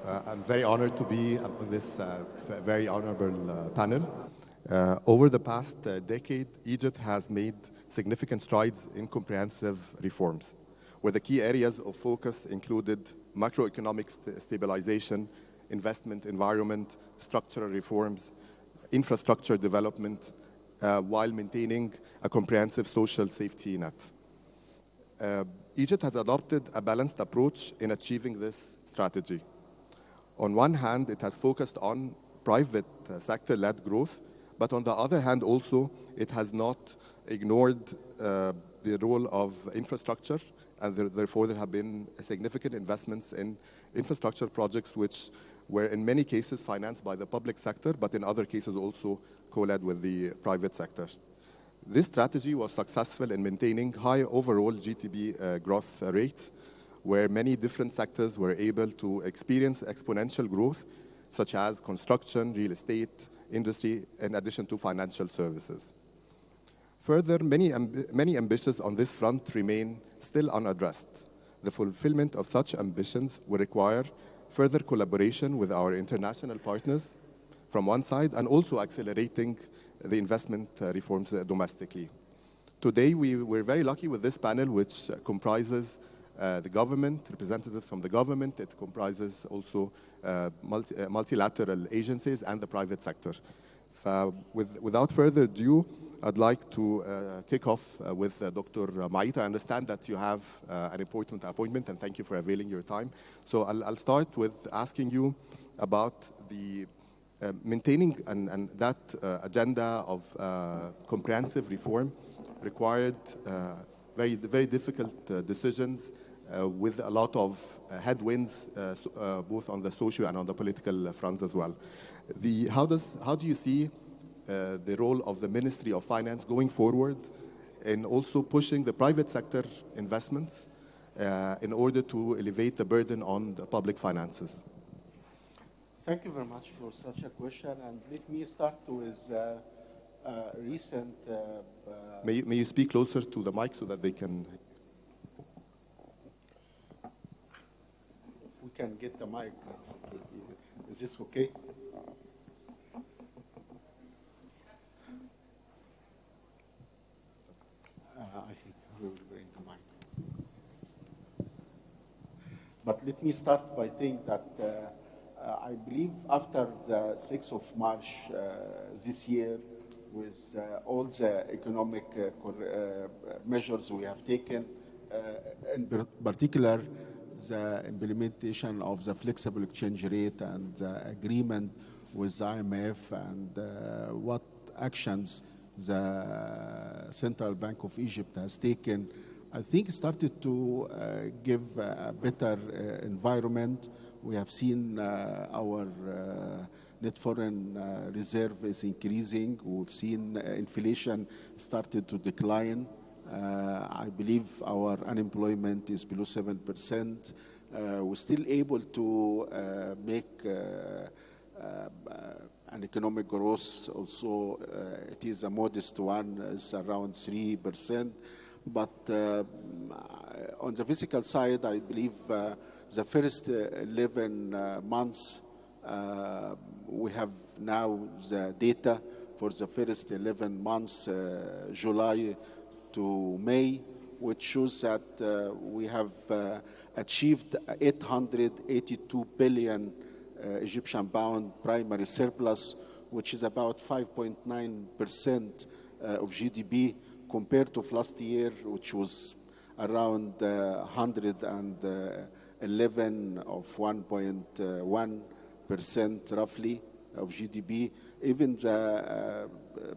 I'm very honored to be on this very honorable panel. Over the past decade, Egypt has made significant strides in comprehensive reforms, where the key areas of focus included macroeconomic stabilization, investment environment, structural reforms, infrastructure development, while maintaining a comprehensive social safety net. Egypt has adopted a balanced approach in achieving this strategy. On one hand, it has focused on private sector-led growth, but on the other hand also, it has not ignored the role of infrastructure, and therefore there have been significant investments in infrastructure projects which were in many cases financed by the public sector, but in other cases also co-led with the private sector. This strategy was successful in maintaining high overall GDP growth rates, where many different sectors were able to experience exponential growth, such as construction, real estate, industry, in addition to financial services. Further, many ambitions on this front remain still unaddressed. The fulfillment of such ambitions will require further collaboration with our international partners from one side, and also accelerating the investment reforms domestically. Today, we're very lucky with this panel, which comprises the government, representatives from the government. It comprises also multilateral agencies and the private sector. Without further ado, I'd like to kick off with Dr. Maait. I understand that you have an important appointment, and thank you for availing your time. So I'll start with asking you about the maintaining and that agenda of comprehensive reform required very difficult decisions with a lot of headwinds, both on the social and on the political fronts as well. How do you see the role of the Ministry of Finance going forward in also pushing the private sector investments in order to elevate the burden on the public finances? Thank you very much for such a question, and let me start with recent... May you speak closer to the mic so that they can... We can get the mic. Is this okay? I think we will bring the mic. But let me start by saying that I believe after the 6th of March this year, with all the economic measures we have taken, in particular the implementation of the flexible exchange rate and the agreement with the IMF, and what actions the Central Bank of Egypt has taken, I think started to give a better environment. We have seen our net foreign reserve is increasing. We've seen inflation started to decline. I believe our unemployment is below 7%. We're still able to make an economic growth. Also, it is a modest one, it's around 3%. But on the fiscal side, I believe the first 11 months, we have now the data for the first 11 months, July to May, which shows that we have achieved 882 billion Egyptian pound primary surplus, which is about 5.9% of GDP, compared to last year, which was around 111 of 1.1% roughly of GDP. Even the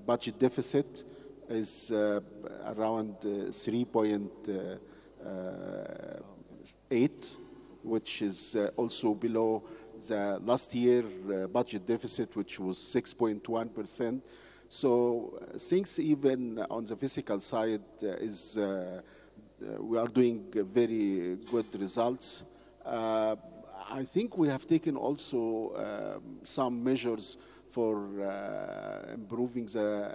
budget deficit is around 3.8, which is also below the last year budget deficit, which was 6.1%. So things even on the fiscal side we are doing very good results. I think we have taken also some measures for improving the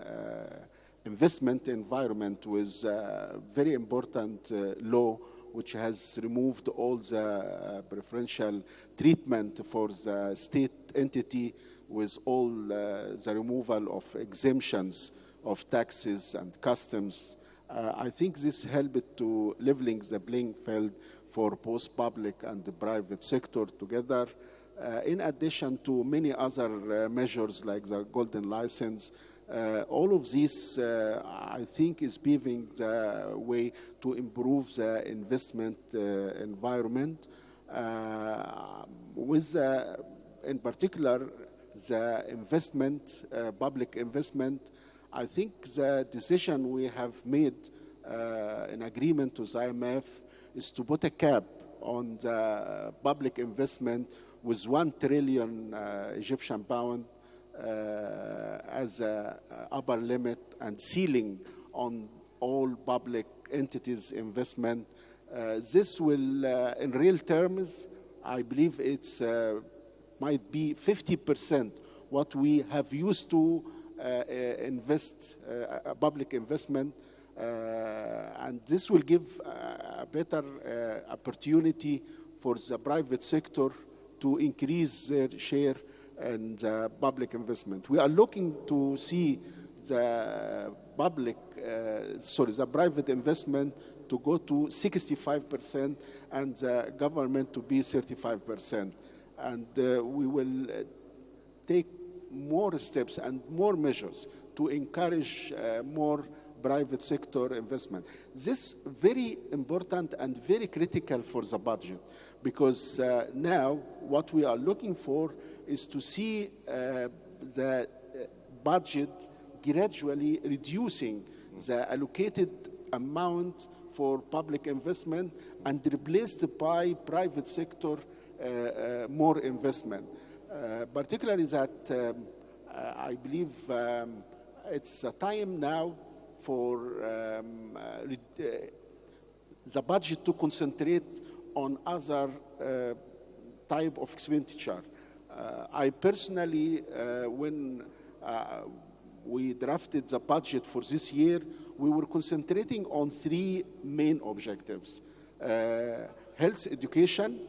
investment environment with a very important law which has removed all the preferential treatment for the state entity with all the removal of exemptions of taxes and customs. I think this helped to leveling the playing field for both public and the private sector together, in addition to many other measures like the golden license. All of this, I think, is paving the way to improve the investment environment, with, in particular, the investment, public investment. I think the decision we have made in agreement with IMF is to put a cap on the public investment with 1 trillion Egyptian pound as a upper limit and ceiling on all public entities' investment. This will, in real terms, I believe it's might be 50% what we have used to invest, public investment, and this will give a better opportunity for the private sector to increase their share in the public investment. We are looking to see the the private investment to go to 65% and the government to be 35%. And we will take more steps and more measures to encourage more private sector investment. This is very important and very critical for the budget, because now what we are looking for is to see the budget gradually reducing the allocated amount for public investment and replaced by private sector more investment. Particularly that I believe it's a time now for the budget to concentrate on other type of expenditure. I personally, when we drafted the budget for this year, we were concentrating on 3 main objectives: health education,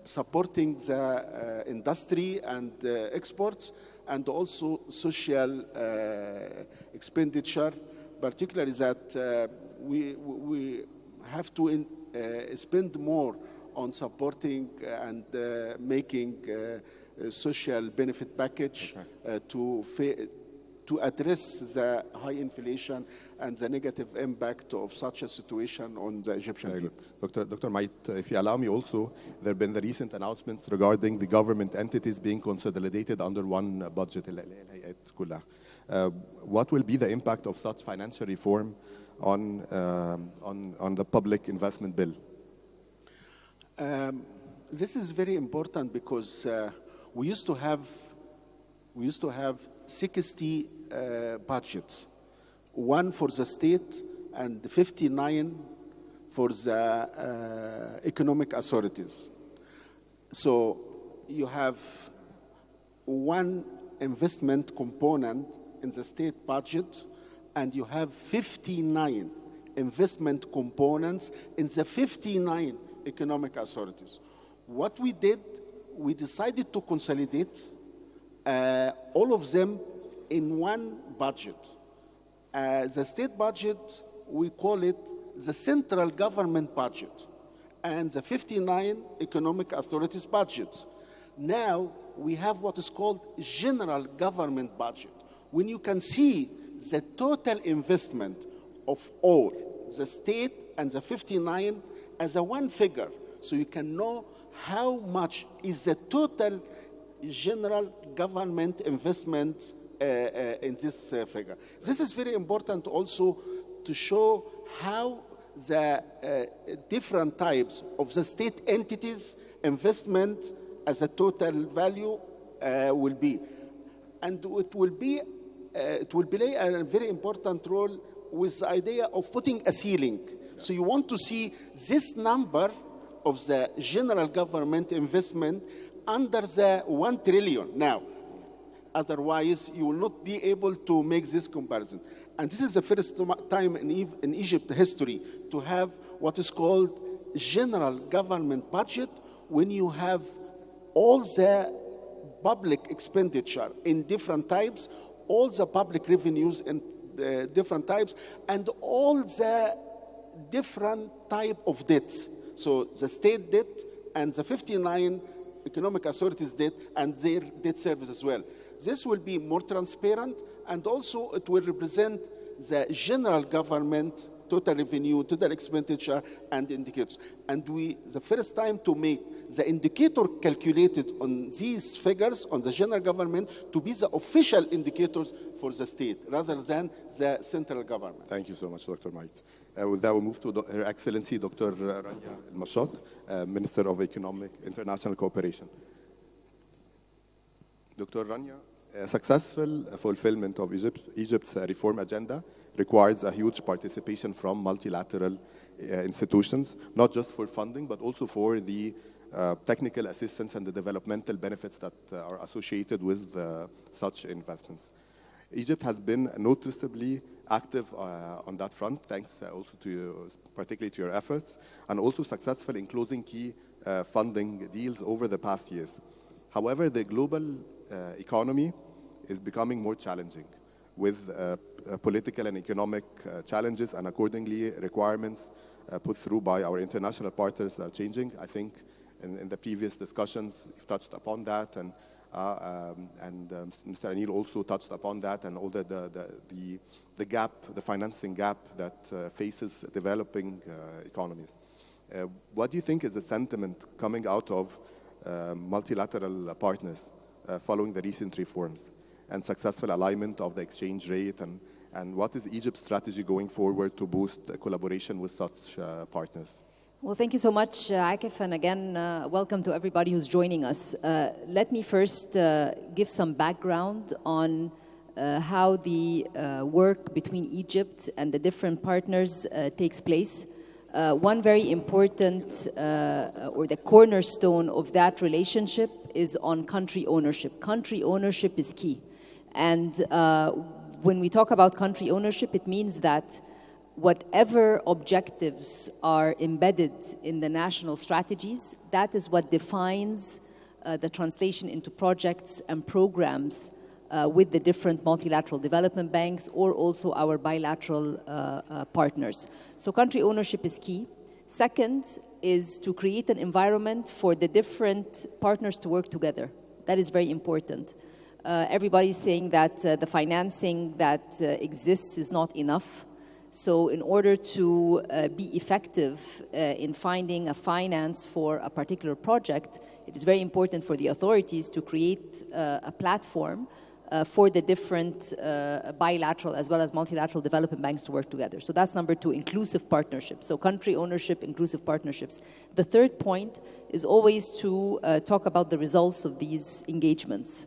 supporting the industry and exports, and also social expenditure, particularly that we have to spend more on supporting and making a social benefit package to address the high inflation and the negative impact of such a situation on the Egyptian people. Dr. Maait, if you allow me also, there have been the recent announcements regarding the government entities being consolidated under one budget. What will be the impact of such financial reform on the public investment bill? This is very important because we used to have 60 budgets, one for the state and 59 for the economic authorities. So you have one investment component in the state budget, and you have 59 investment components in the 59 economic authorities. What we did, we decided to consolidate all of them in one budget. The state budget, we call it the central government budget, and the 59 economic authorities budgets. Now we have what is called general government budget, when you can see the total investment of all, the state and the 59 as a one figure, so you can know how much is the total general government investment in this figure. This is very important also to show how the different types of the state entities investment as a total value will be. And it will play a very important role with the idea of putting a ceiling. So you want to see this number of the general government investment under the 1 trillion now. Otherwise, you will not be able to make this comparison. And this is the first time in Egypt history to have what is called general government budget, when you have all the public expenditure in different types, all the public revenues in different types, and all the different type of debts. So the state debt and the 59 economic authorities debt and their debt service as well. This will be more transparent, and also it will represent the general government total revenue, total expenditure, and indicators. And the first time to make the indicator calculated on these figures on the general government to be the official indicators for the state, rather than the central government. Thank you so much, Dr. Maait. With that, we move to Her Excellency Dr. Rania Al-Mashat, Minister of International Cooperation. Dr. Rania, successful fulfillment of Egypt's reform agenda requires a huge participation from multilateral institutions, not just for funding, but also for the technical assistance and the developmental benefits that are associated with such investments. Egypt has been noticeably active on that front, thanks also to you, particularly to your efforts, and also successful in closing key funding deals over the past years. However, the global economy is becoming more challenging, with political and economic challenges, and accordingly requirements put through by our international partners are changing. I think in the previous discussions you've touched upon that, and Mr. Anil also touched upon that, and all the gap, the financing gap that faces developing economies. What do you think is the sentiment coming out of multilateral partners following the recent reforms and successful alignment of the exchange rate, and what is Egypt's strategy going forward to boost collaboration with such partners? Well, thank you so much, Akef, and again, welcome to everybody who's joining us. Let me first give some background on how the work between Egypt and the different partners takes place. One very important, or the cornerstone of that relationship, is on country ownership. Country ownership is key. And when we talk about country ownership, it means that whatever objectives are embedded in the national strategies, that is what defines the translation into projects and programs with the different multilateral development banks, or also our bilateral partners. So country ownership is key. Second is to create an environment for the different partners to work together. That is very important. Everybody's saying that the financing that exists is not enough. So in order to be effective in finding a finance for a particular project, it is very important for the authorities to create a platform for the different bilateral as well as multilateral development banks to work together. So that's number two, inclusive partnerships. So country ownership, inclusive partnerships. The third point is always to talk about the results of these engagements.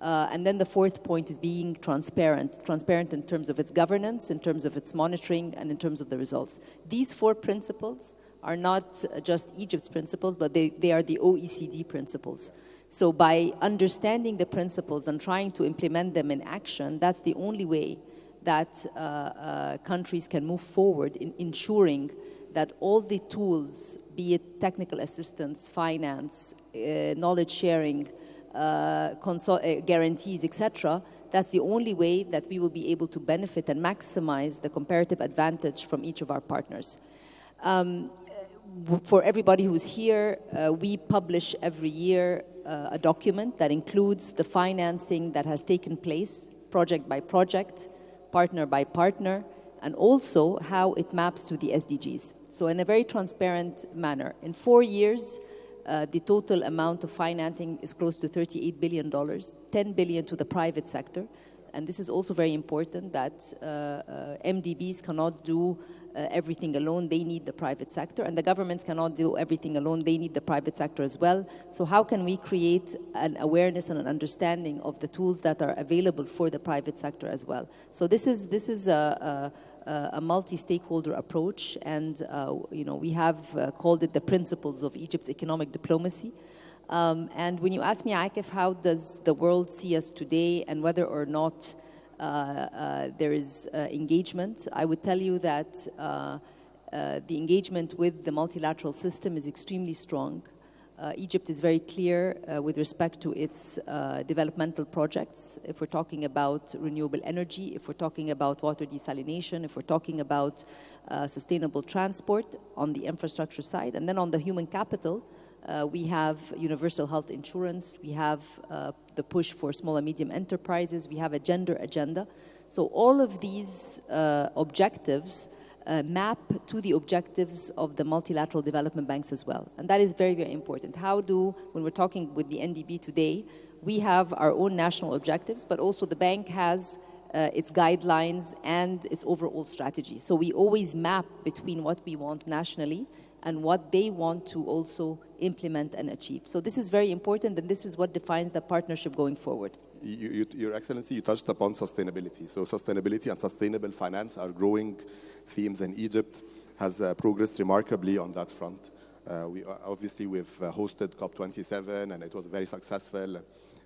And then the fourth point is being transparent in terms of its governance, in terms of its monitoring, and in terms of the results. These four principles are not just Egypt's principles, but they are the OECD principles. So by understanding the principles and trying to implement them in action, that's the only way that countries can move forward in ensuring that all the tools, be it technical assistance, finance, knowledge sharing, guarantees, etc., that's the only way that we will be able to benefit and maximize the comparative advantage from each of our partners. For everybody who's here, we publish every year a document that includes the financing that has taken place, project by project, partner by partner, and also how it maps to the SDGs. So in a very transparent manner. In 4 years, the total amount of financing is close to $38 billion, $10 billion to the private sector. And this is also very important, that MDBs cannot do everything alone. They need the private sector. And the governments cannot do everything alone. They need the private sector as well. So how can we create an awareness and an understanding of the tools that are available for the private sector as well? So this is a multi-stakeholder approach, and we have called it the principles of Egypt's economic diplomacy. And when you ask me, Akef, how does the world see us today, and whether or not there is engagement. I would tell you that the engagement with the multilateral system is extremely strong. Egypt is very clear with respect to its developmental projects. If we're talking about renewable energy, if we're talking about water desalination, if we're talking about sustainable transport on the infrastructure side, and then on the human capital, we have universal health insurance, we have the push for small and medium enterprises, we have a gender agenda. So all of these objectives map to the objectives of the multilateral development banks as well. And that is very, very important. When we're talking with the NDB today, we have our own national objectives, but also the bank has its guidelines and its overall strategy. So we always map between what we want nationally and what they want to also implement and achieve. So this is very important, and this is what defines the partnership going forward. Your Excellency, you touched upon sustainability. So sustainability and sustainable finance are growing themes, and Egypt has progressed remarkably on that front. We've hosted COP27, and it was very successful,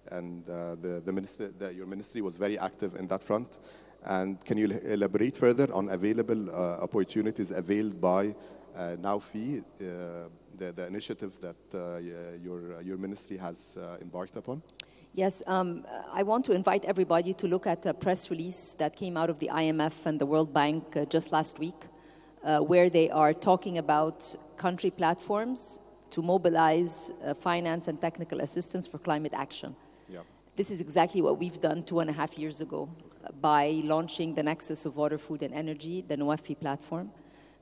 and your ministry was very active in that front. And can you elaborate further on available opportunities availed by GAFI, the initiative that your ministry has embarked upon? Yes, I want to invite everybody to look at a press release that came out of the IMF and the World Bank just last week, where they are talking about country platforms to mobilize finance and technical assistance for climate action. Yeah. This is exactly what we've done 2.5 years ago by launching the Nexus of Water, Food and Energy, the GAFI platform.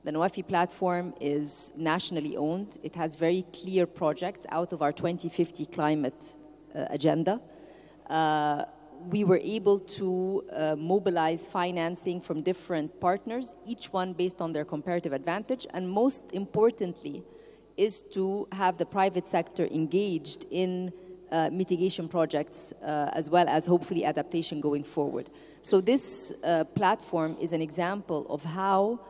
The GAFI platform is nationally owned. It has very clear projects out of our 2050 climate agenda. We were able to mobilize financing from different partners, each one based on their comparative advantage, and most importantly is to have the private sector engaged in mitigation projects as well as hopefully adaptation going forward. So this platform is an example of how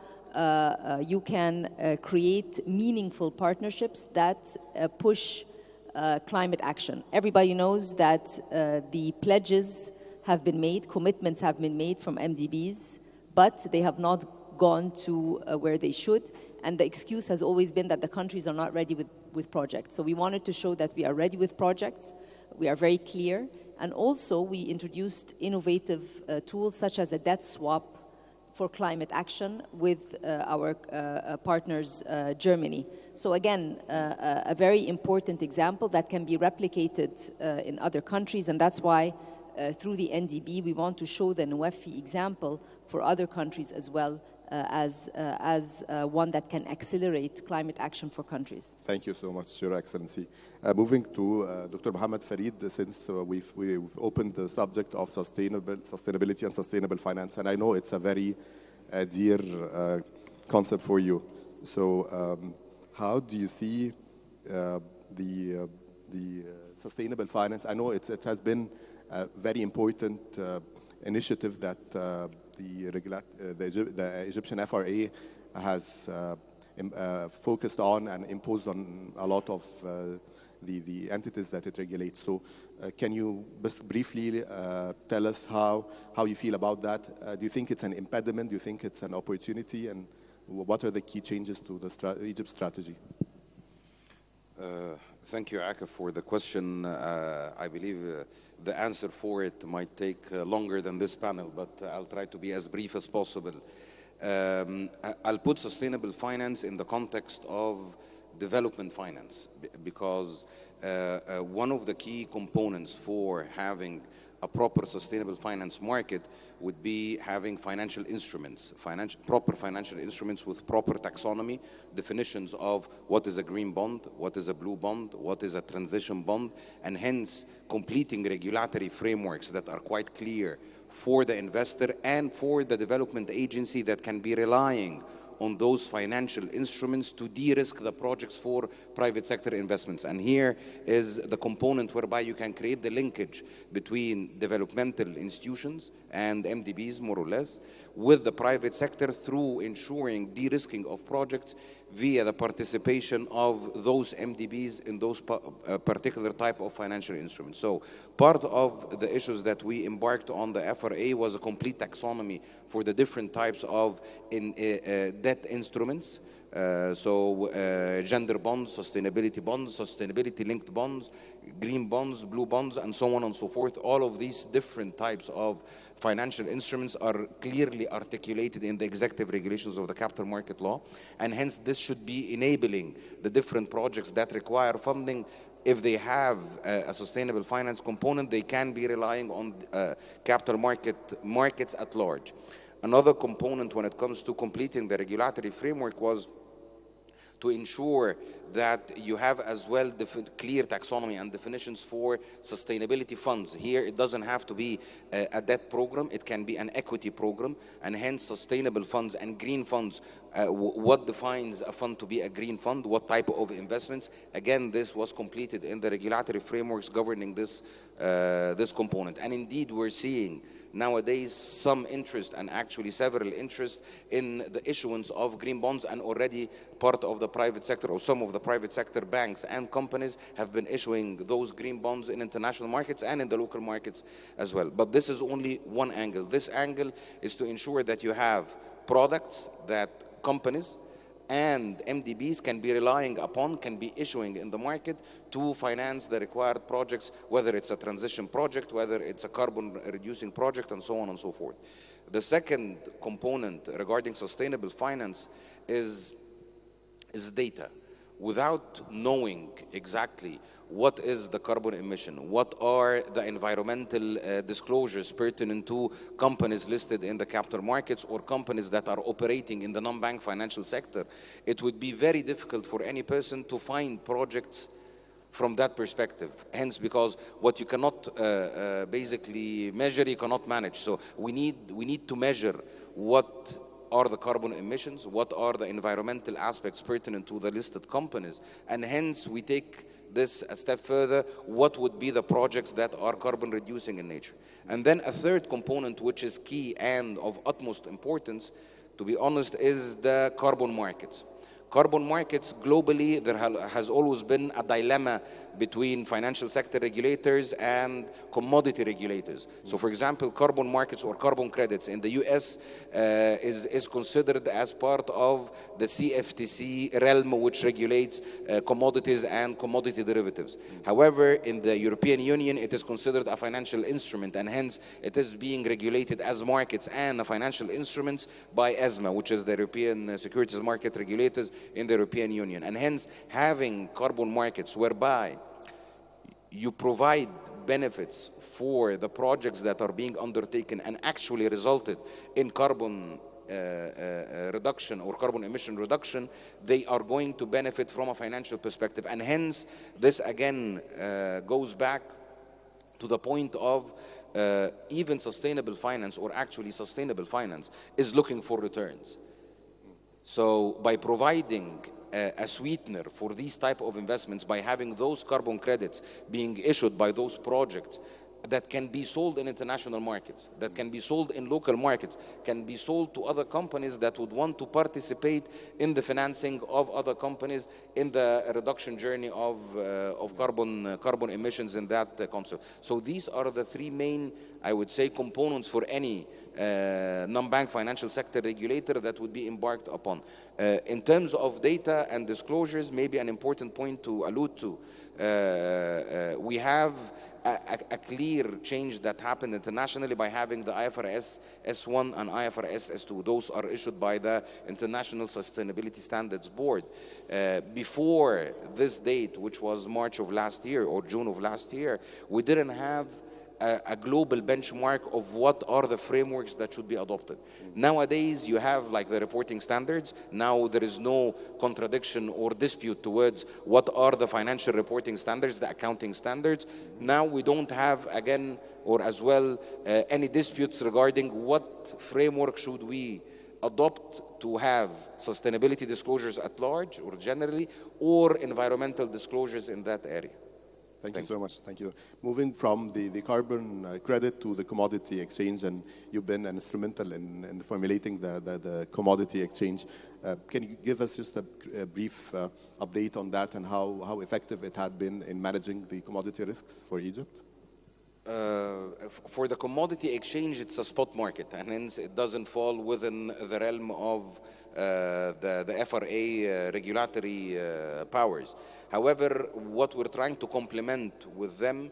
you can create meaningful partnerships that push climate action. Everybody knows that the pledges have been made, commitments have been made from MDBs, but they have not gone to where they should. And the excuse has always been that the countries are not ready with projects. So we wanted to show that we are ready with projects. We are very clear. And also we introduced innovative tools such as a debt swap for climate action with our partners, Germany. So again, a very important example that can be replicated in other countries, and that's why through the NDB we want to show the GAFI example for other countries as well as one that can accelerate climate action for countries. Thank you so much, Your Excellency. Moving to Dr. Mohamed Farid, since we've opened the subject of sustainability and sustainable finance, and I know it's a very dear concept for you. So how do you see the sustainable finance? I know it has been a very important initiative that the Egyptian FRA has focused on and imposed on a lot of the entities that it regulates. So can you just briefly tell us how you feel about that? Do you think it's an impediment? Do you think it's an opportunity? And what are the key changes to the Egypt strategy? Thank you, Akef, for the question. I believe the answer for it might take longer than this panel, but I'll try to be as brief as possible. I'll put sustainable finance in the context of development finance, because one of the key components for having a proper sustainable finance market would be having financial instruments, proper financial instruments with proper taxonomy, definitions of what is a green bond, what is a blue bond, what is a transition bond, and hence completing regulatory frameworks that are quite clear for the investor and for the development agency that can be relying on those financial instruments to de-risk the projects for private sector investments. And here is the component whereby you can create the linkage between developmental institutions and MDBs, more or less, with the private sector through ensuring de-risking of projects via the participation of those MDBs in those particular type of financial instruments. So part of the issues that we embarked on the FRA was a complete taxonomy for the different types of debt instruments. Gender bonds, sustainability linked bonds, green bonds, blue bonds, and so on and so forth. All of these different types of financial instruments are clearly articulated in the executive regulations of the capital market law, and hence this should be enabling the different projects that require funding. If they have a sustainable finance component, they can be relying on capital markets at large. Another component when it comes to completing the regulatory framework was to ensure that you have as well clear taxonomy and definitions for sustainability funds. Here, it doesn't have to be a debt program, it can be an equity program, and hence sustainable funds and green funds. What defines a fund to be a green fund? What type of investments? Again, this was completed in the regulatory frameworks governing this, this component. And indeed, we're seeing nowadays some interest, and actually several interests, in the issuance of green bonds, and already part of the private sector, or some of the private sector banks and companies have been issuing those green bonds in international markets and in the local markets as well. But this is only one angle. This angle is to ensure that you have products that companies and MDBs can be relying upon, can be issuing in the market to finance the required projects, whether it's a transition project, whether it's a carbon reducing project, and so on and so forth. The second component regarding sustainable finance is data. Without knowing exactly what is the carbon emission, what are the environmental disclosures pertinent to companies listed in the capital markets or companies that are operating in the non-bank financial sector, it would be very difficult for any person to find projects from that perspective. Hence, because what you cannot basically measure, you cannot manage. So we need to measure what are the carbon emissions, what are the environmental aspects pertinent to the listed companies, and hence we take this a step further, what would be the projects that are carbon reducing in nature. And then a third component which is key and of utmost importance, to be honest, is the carbon markets. Carbon markets globally, there has always been a dilemma between financial sector regulators and commodity regulators. So for example, carbon markets or carbon credits in the US is considered as part of the CFTC realm, which regulates commodities and commodity derivatives. However, in the European Union, it is considered a financial instrument, and hence it is being regulated as markets and financial instruments by ESMA, which is the European Securities Market Regulators in the European Union. And hence, having carbon markets whereby you provide benefits for the projects that are being undertaken and actually resulted in carbon reduction or carbon emission reduction, they are going to benefit from a financial perspective. And hence, this again goes back to the point of even sustainable finance, or actually sustainable finance, is looking for returns. So by providing a sweetener for these type of investments, by having those carbon credits being issued by those projects that can be sold in international markets, that can be sold in local markets, can be sold to other companies that would want to participate in the financing of other companies in the reduction journey of carbon emissions in that concept. So these are the three main, I would say, components for any non-bank financial sector regulator that would be embarked upon. In terms of data and disclosures, maybe an important point to allude to, we have a clear change that happened internationally by having the IFRS S1 and IFRS S2. Those are issued by the International Sustainability Standards Board. Before this date, which was March of last year or June of last year, we didn't have a global benchmark of what are the frameworks that should be adopted. Nowadays, you have like the reporting standards. Now there is no contradiction or dispute towards what are the financial reporting standards, the accounting standards. Now we don't have, again, or as well, any disputes regarding what framework should we adopt to have sustainability disclosures at large or generally, or environmental disclosures in that area. Thank you so much. Thank you. Moving from the carbon credit to the commodity exchange, and you've been instrumental in formulating the commodity exchange. Can you give us just a brief update on that and how effective it had been in managing the commodity risks for Egypt? For the commodity exchange, it's a spot market, and hence it doesn't fall within the realm of the FRA regulatory powers. However, what we're trying to complement with them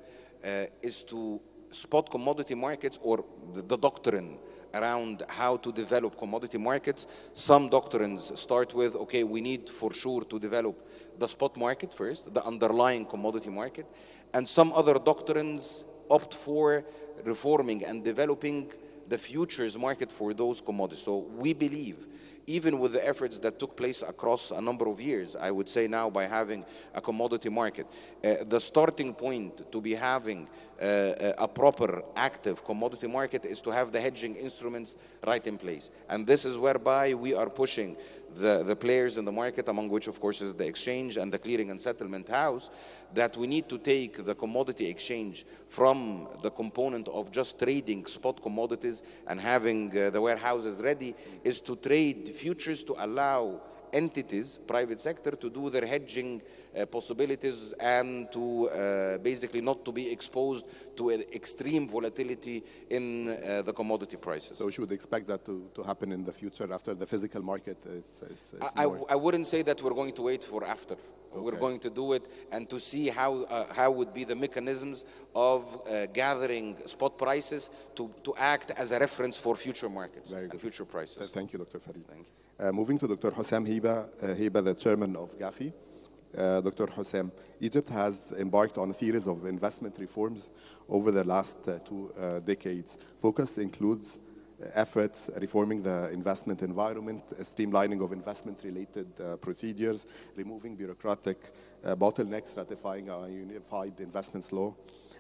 is to spot commodity markets, or the doctrine around how to develop commodity markets. Some doctrines start with, okay, we need for sure to develop the spot market first, the underlying commodity market, and some other doctrines opt for reforming and developing the futures market for those commodities. So we believe, even with the efforts that took place across a number of years, I would say now by having a commodity market, the starting point to be having a proper active commodity market is to have the hedging instruments right in place. And this is whereby we are pushing the players in the market, among which of course is the exchange and the clearing and settlement house, that we need to take the commodity exchange from the component of just trading spot commodities and having the warehouses ready, is to trade futures to allow entities, private sector, to do their hedging possibilities and to basically not to be exposed to extreme volatility in the commodity prices. So we should expect that to happen in the future after the physical market is I wouldn't say that we're going to wait for after. Okay. We're going to do it and to see how would be the mechanisms of gathering spot prices to act as a reference for future markets and future prices. Thank you, Dr. Farid. Thank you. Moving to Dr. Hossam Heiba, the chairman of GAFI. Dr. Hossam, Egypt has embarked on a series of investment reforms over the last 2 decades. Focus includes efforts reforming the investment environment, streamlining of investment-related procedures, removing bureaucratic bottlenecks, ratifying a unified investments law,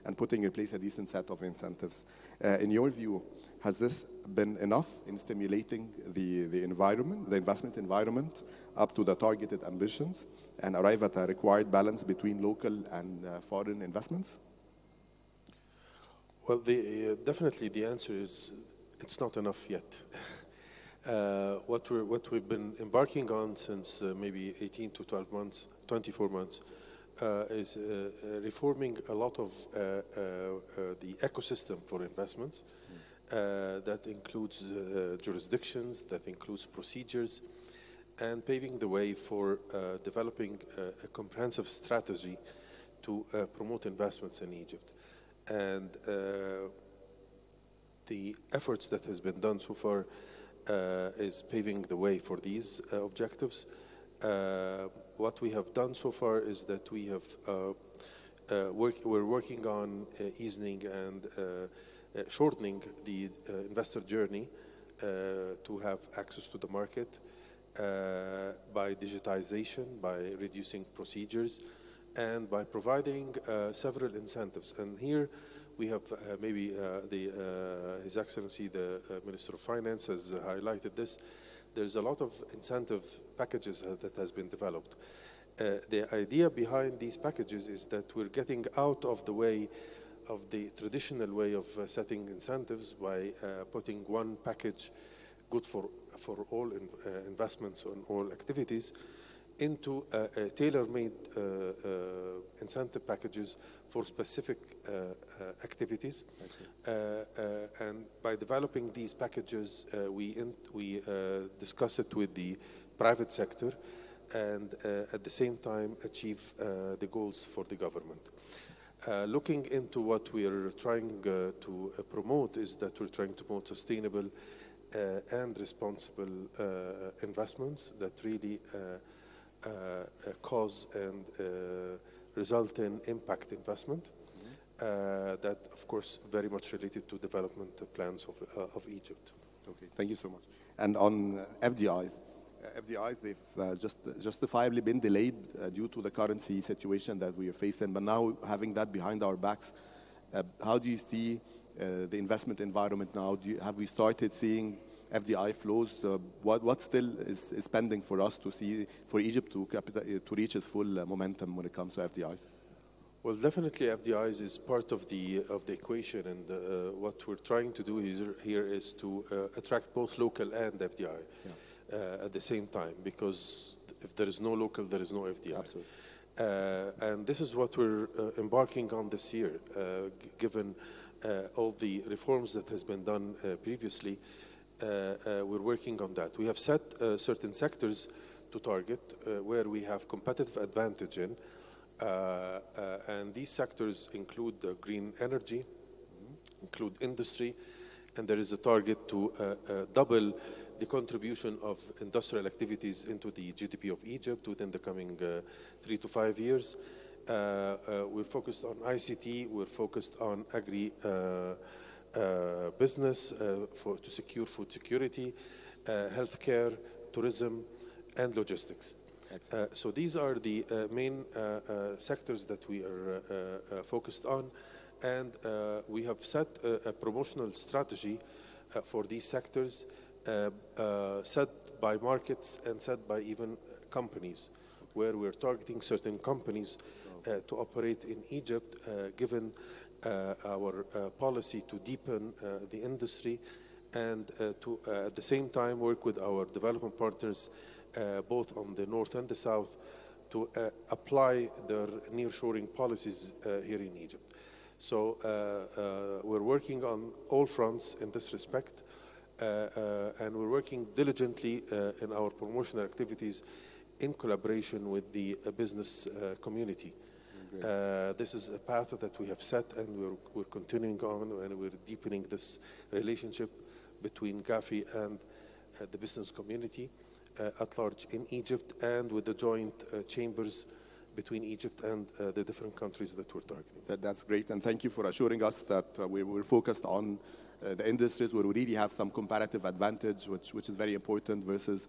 and putting in place a decent set of incentives. In your view, has this been enough in stimulating the environment, the investment environment, up to the targeted ambitions and arrive at a required balance between local and foreign investments? Well, definitely the answer is it's not enough yet. What we've been embarking on since maybe 18 to 12 months, 24 months, is reforming a lot of the ecosystem for investments. That includes jurisdictions, that includes procedures, and paving the way for developing a comprehensive strategy to promote investments in Egypt. And the efforts that has been done so far is paving the way for these objectives. What we have done so far is that we have we're working on easing and shortening the investor journey to have access to the market by digitization, by reducing procedures, and by providing several incentives. And here we have maybe His Excellency, the Minister of Finance, has highlighted this. There's a lot of incentive packages that has been developed. The idea behind these packages is that we're getting out of the way of the traditional way of setting incentives by putting one package good for all investments on all activities into tailor-made incentive packages for specific activities. And by developing these packages, we discuss it with the private sector and at the same time achieve the goals for the government. Looking into what we are trying to promote is that we're trying to promote sustainable and responsible investments that really cause and result in impact investment. That, of course, very much related to development plans of Egypt. Okay, thank you so much. And on FDIs, they've justifiably been delayed due to the currency situation that we are facing. But now, having that behind our backs, how do you see the investment environment now? Have we started seeing FDI flows. What still is pending for us to see, for Egypt to reach its full momentum when it comes to FDIs? Well, definitely FDIs is part of the equation, and what we're trying to do here is to attract both local and FDI at the same time, because if there is no local, there is no FDI. Absolutely. And this is what we're embarking on this year, given all the reforms that has been done previously. We're working on that. We have set certain sectors to target where we have competitive advantage in. And these sectors include green energy, include industry, and there is a target to double the contribution of industrial activities into the GDP of Egypt within the coming 3 to 5 years. We're focused on ICT, we're focused on agri business to secure food security, healthcare, tourism, and logistics. So these are the main sectors that we are focused on, and we have set a promotional strategy for these sectors set by markets and set by even companies, where we're targeting certain companies to operate in Egypt, given our policy to deepen the industry and to at the same time work with our development partners both on the north and the south to apply their nearshoring policies here in Egypt. So we're working on all fronts in this respect, and we're working diligently in our promotional activities in collaboration with the business community. This is a path that we have set, and we're continuing on, and we're deepening this relationship between GAFI and the business community at large in Egypt, and with the joint chambers between Egypt and the different countries that we're targeting. That's great, and thank you for assuring us that we're focused on the industries where we really have some comparative advantage, which is very important versus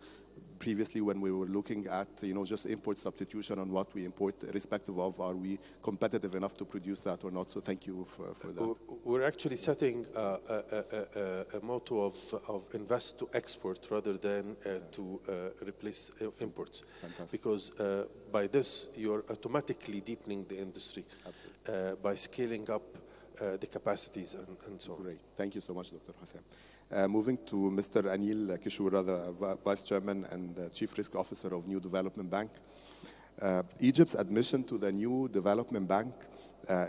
previously when we were looking at just import substitution on what we import, irrespective of are we competitive enough to produce that or not. So thank you for that. We're actually setting a motto of invest to export rather than to replace imports. Fantastic. Because by this you're automatically deepening the industry by scaling up the capacities and so on. Great. Thank you so much, Dr. Hossam. Moving to Mr. Anil Kishora, the Vice Chairman and Chief Risk Officer of New Development Bank. Egypt's admission to the New Development Bank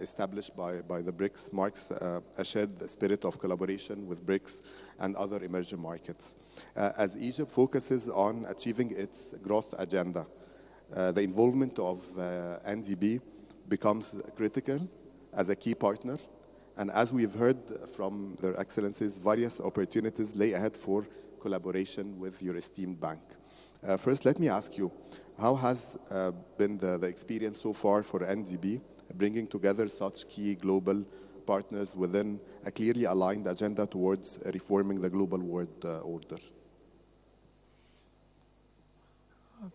established by the BRICS marks a shared spirit of collaboration with BRICS and other emerging markets. As Egypt focuses on achieving its growth agenda, the involvement of NDB becomes critical as a key partner. And as we've heard from their excellencies, various opportunities lay ahead for collaboration with your esteemed bank. First, let me ask you, how has been the experience so far for NDB bringing together such key global partners within a clearly aligned agenda towards reforming the global world order?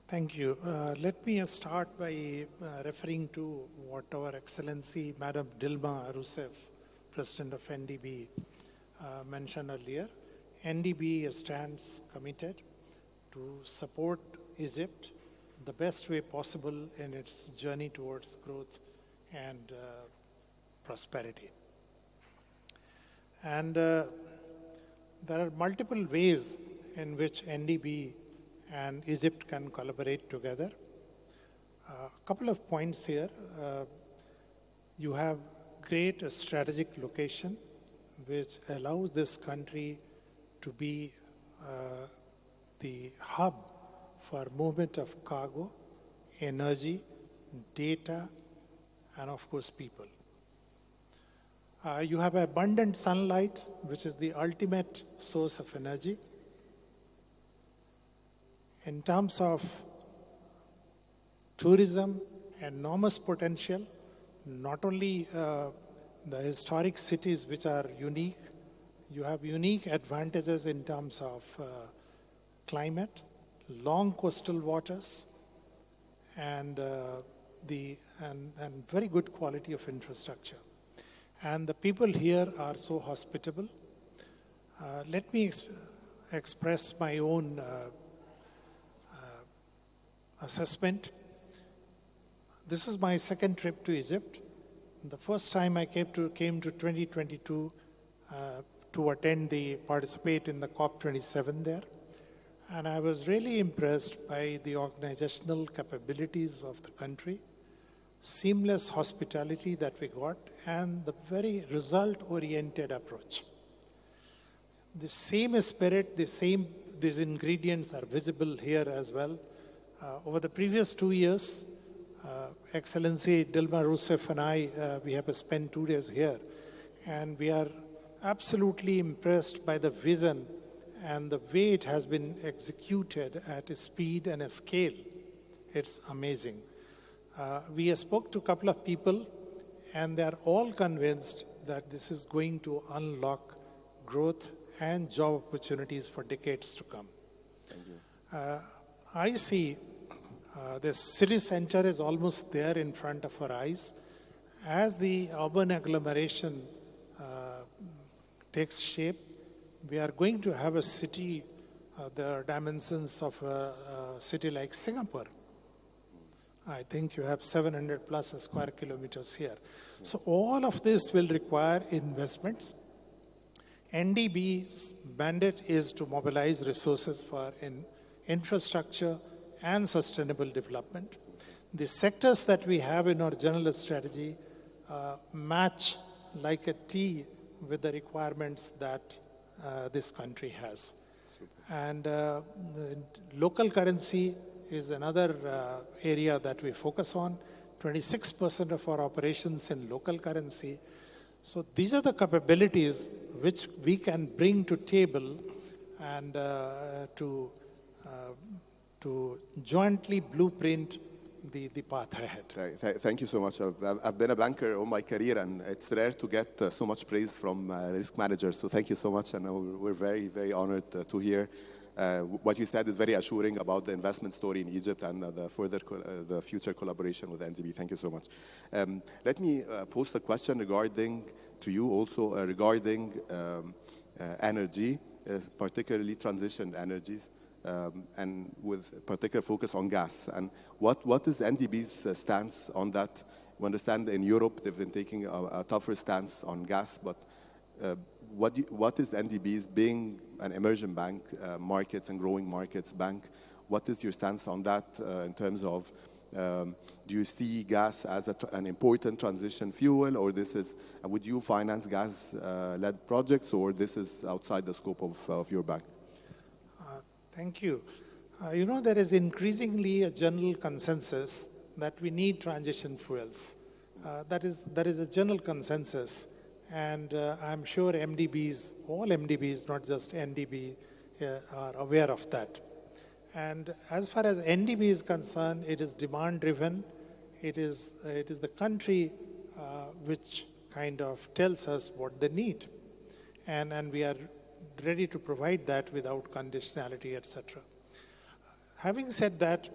Thank you. Let me start by referring to what our Excellency Madam Dilma Rousseff, President of NDB, mentioned earlier. NDB stands committed to support Egypt the best way possible in its journey towards growth and prosperity. And there are multiple ways in which NDB and Egypt can collaborate together. A couple of points here. You have great strategic location, which allows this country to be the hub for movement of cargo, energy, data, and of course people. You have abundant sunlight, which is the ultimate source of energy. In terms of tourism, enormous potential, not only the historic cities which are unique, you have unique advantages in terms of climate, long coastal waters, and very good quality of infrastructure. And the people here are so hospitable. Let me express my own assessment. This is my second trip to Egypt. The first time I came to 2022 to participate in the COP27 there. And I was really impressed by the organizational capabilities of the country, seamless hospitality that we got, and the very result-oriented approach. The same spirit, these ingredients are visible here as well. Over the previous 2 years, Excellency Dilma Rousseff and I, we have spent 2 days here, and we are absolutely impressed by the vision and the way it has been executed at a speed and a scale. It's amazing. We spoke to a couple of people, and they're all convinced that this is going to unlock growth and job opportunities for decades to come. Thank you. I see the city center is almost there in front of our eyes. As the urban agglomeration takes shape, we are going to have a city, the dimensions of a city like Singapore. I think you have 700 plus square kilometers here. So all of this will require investments. NDB's mandate is to mobilize resources for infrastructure and sustainable development. The sectors that we have in our general strategy match like a T with the requirements that this country has. And the local currency is another area that we focus on. 26% of our operations in local currency. So these are the capabilities which we can bring to table and to jointly blueprint the path ahead. Thank you so much. I've been a banker all my career, and it's rare to get so much praise from risk managers. So thank you so much, and we're very, very honored to hear. What you said is very assuring about the investment story in Egypt and the future collaboration with NDB. Thank you so much. Let me pose a question to you also regarding energy, particularly transition energies. And with particular focus on gas. And what is NDB's stance on that? We understand in Europe they've been taking a tougher stance on gas, but what is NDB's, being an emerging bank, markets and growing markets bank, what is your stance on that in terms of, do you see gas as an important transition fuel, or would you finance gas-led projects, or this is outside the scope of your bank? Thank you. There is increasingly a general consensus that we need transition fuels. That is a general consensus, and I'm sure all MDBs, not just NDB, are aware of that. And as far as NDB is concerned, it is demand-driven. It is the country which kind of tells us what they need, and we are ready to provide that without conditionality, etc. Having said that,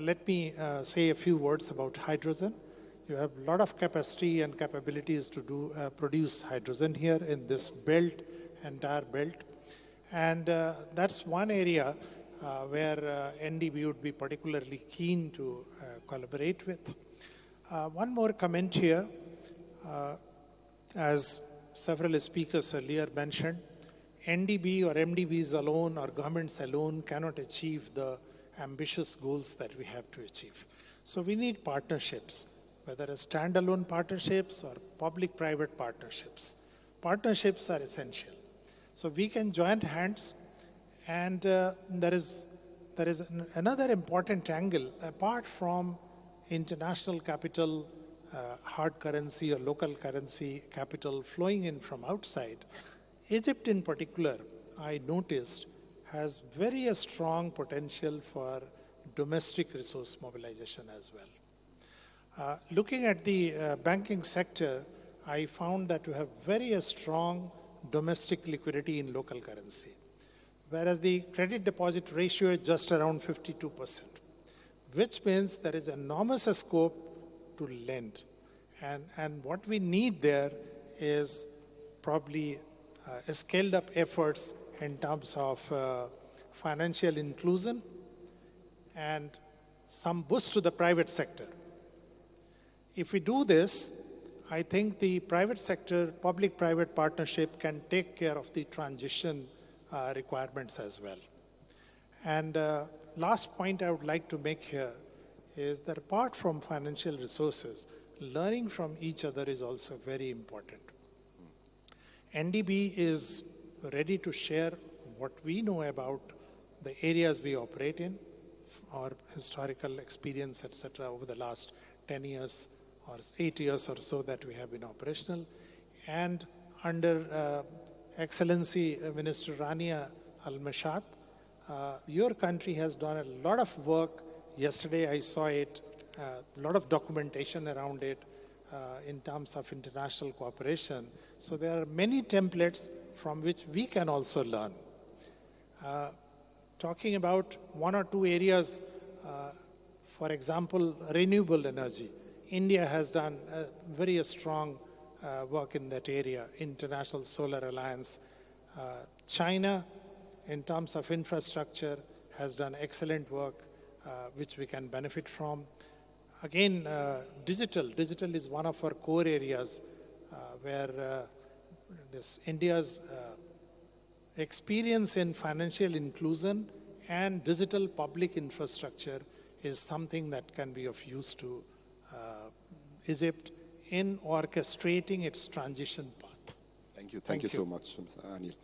let me say a few words about hydrogen. You have a lot of capacity and capabilities to produce hydrogen here in this entire belt. And that's one area where NDB would be particularly keen to collaborate with. One more comment here. As several speakers earlier mentioned, NDB or MDBs alone or governments alone cannot achieve the ambitious goals that we have to achieve. So we need partnerships, whether as standalone partnerships or public-private partnerships. Partnerships are essential. So we can join hands, and there is another important angle. Apart from international capital, hard currency or local currency capital flowing in from outside, Egypt in particular, I noticed, has very strong potential for domestic resource mobilization as well. Looking at the banking sector, I found that we have very strong domestic liquidity in local currency, whereas the credit deposit ratio is just around 52%, which means there is enormous scope to lend. And what we need there is probably scaled up efforts in terms of financial inclusion and some boost to the private sector. If we do this, I think the private sector, public-private partnership can take care of the transition requirements as well. And last point I would like to make here is that apart from financial resources, learning from each other is also very important. NDB is ready to share what we know about the areas we operate in, our historical experience, etc., over the last 10 years or 8 years or so that we have been operational. And under Excellency Minister Rania Al-Mashat, your country has done a lot of work. Yesterday I saw it, a lot of documentation around it in terms of international cooperation. So there are many templates from which we can also learn. Talking about one or two areas, for example, renewable energy. India has done very strong work in that area, International Solar Alliance. China, in terms of infrastructure, has done excellent work, which we can benefit from. Again, digital is one of our core areas where India's experience in financial inclusion and digital public infrastructure is something that can be of use to Egypt in orchestrating its transition path. Thank you so much, Anil.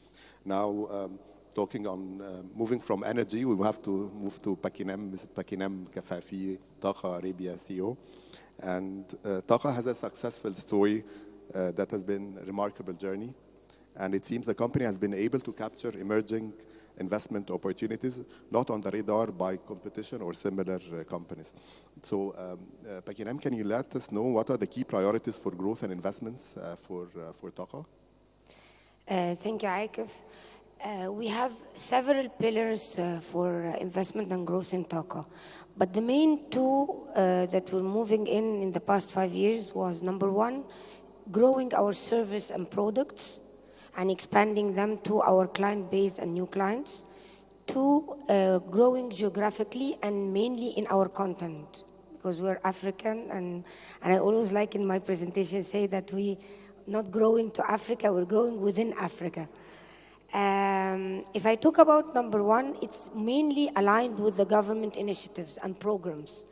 Now, talking on moving from energy, we will have to move to Pakinem, Mr. Pakinem GAFI, Taqa Arabia CEO. And Taqa has a successful story that has been a remarkable journey. And it seems the company has been able to capture emerging investment opportunities, not on the radar by competition or similar companies. So, Pakinem, can you let us know what are the key priorities for growth and investments for Taqa? Thank you, Akef. We have several pillars for investment and growth in Taqa. But the main two that we're moving in the past 5 years was, number one, growing our service and products and expanding them to our client base and new clients. Two, growing geographically and mainly in our content, because we're African, and I always like in my presentation say that we not growing to Africa, we're growing within Africa. If I talk about number one, it's mainly aligned with the government initiatives and programs.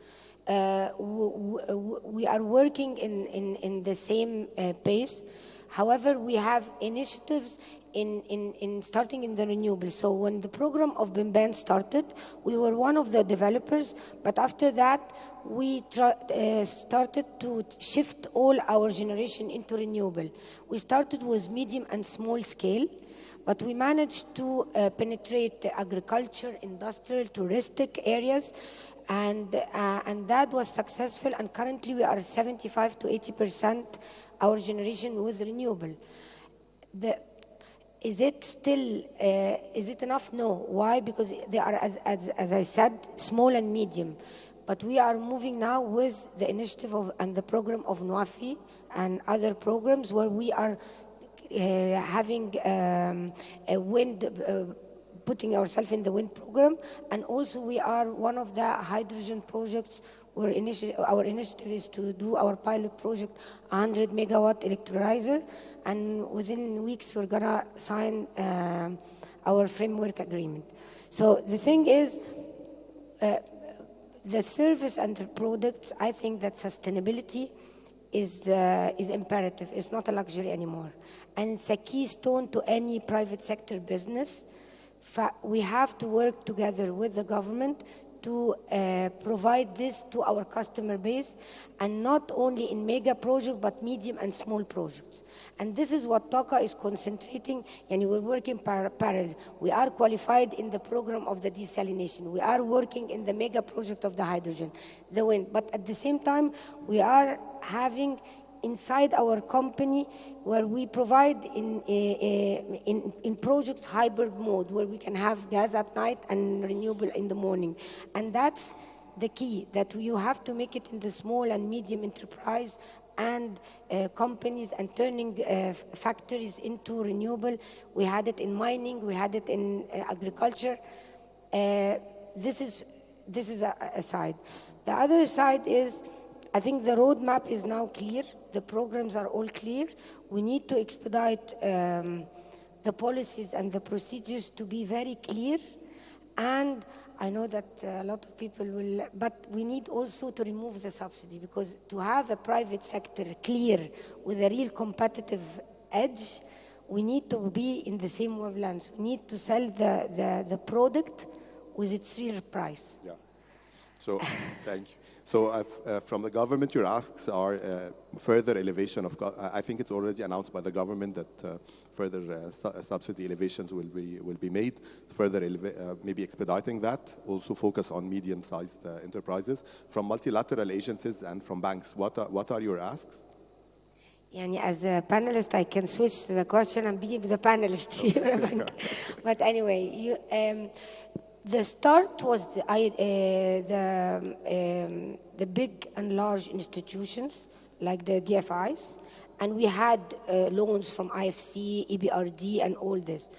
We are working in the same pace. However, we have initiatives in starting in the renewables. So when the program of Bimban started, we were one of the developers, but after that, we started to shift all our generation into renewable. We started with medium and small scale, but we managed to penetrate agriculture, industrial, touristic areas, and that was successful. And currently, we are 75 to 80% our generation with renewable. Is it still, is it enough? No. Why? Because they are, as I said, small and medium. But we are moving now with the initiative and the program of NWAFI and other programs where we are having a wind, putting ourselves in the wind program. And also we are one of the hydrogen projects where our initiative is to do our pilot project, 100 megawatt electrolyzer. And within weeks, we're gonna sign our framework agreement. So the thing is, the service and the products, I think that sustainability is imperative. It's not a luxury anymore. And it's a keystone to any private sector business. We have to work together with the government to provide this to our customer base, and not only in mega projects, but medium and small projects. And this is what Taqa is concentrating, and we're working parallel. We are qualified in the program of the desalination. We are working in the mega project of the hydrogen, the wind. But at the same time, we are having inside our company where we provide in projects hybrid mode, where we can have gas at night and renewable in the morning. And that's the key, that you have to make it in the small and medium enterprise and companies and turning factories into renewable. We had it in mining, we had it in agriculture. This is a side. The other side is, I think the roadmap is now clear. The programs are all clear. We need to expedite the policies and the procedures to be very clear. And I know that a lot of people will, but we need also to remove the subsidy, because to have a private sector clear with a real competitive edge, we need to be in the same wavelength. We need to sell the product with its real price. Yeah. So, thank you. So from the government, your asks are further elevation of, I think it's already announced by the government that further subsidy elevations will be made, further maybe expediting that, also focus on medium-sized enterprises. From multilateral agencies and from banks, what are your asks? Yani, as a panelist, I can switch to the question and be the panelist here. But anyway, the start was the big and large institutions like the DFIs, and we had loans from IFC, EBRD, and all this.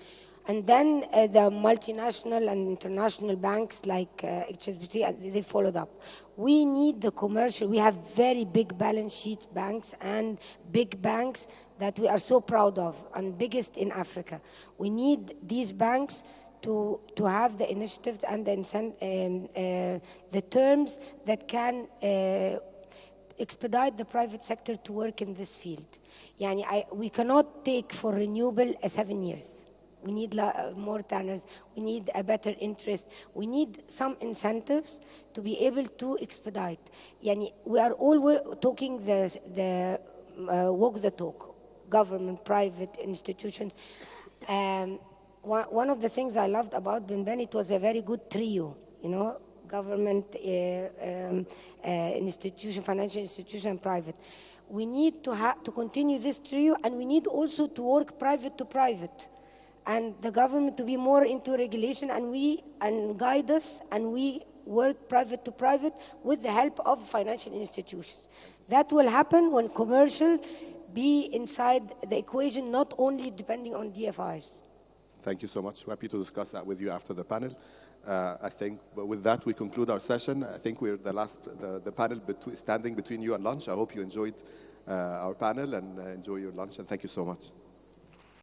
And then the multinational and international banks like HSBC, they followed up. We need the commercial. We have very big balance sheet banks and big banks that we are so proud of, and biggest in Africa. We need these banks to have the initiatives and the terms that can expedite the private sector to work in this field. We cannot take for renewable 7 years. We need more tenors. We need a better interest. We need some incentives to be able to expedite. We are all talking walk the talk, government, private institutions. One of the things I loved about Ben, it was a very good trio, government, institution, financial institution, and private. We need to continue this trio, and we need also to work private to private, and the government to be more into regulation, and guide us, and we work private to private with the help of financial institutions. That will happen when commercial be inside the equation, not only depending on DFIs. Thank you so much. Happy to discuss that with you after the panel. I think with that, we conclude our session. I think we're the panel standing between you and lunch. I hope you enjoyed our panel and enjoy your lunch, and thank you so much.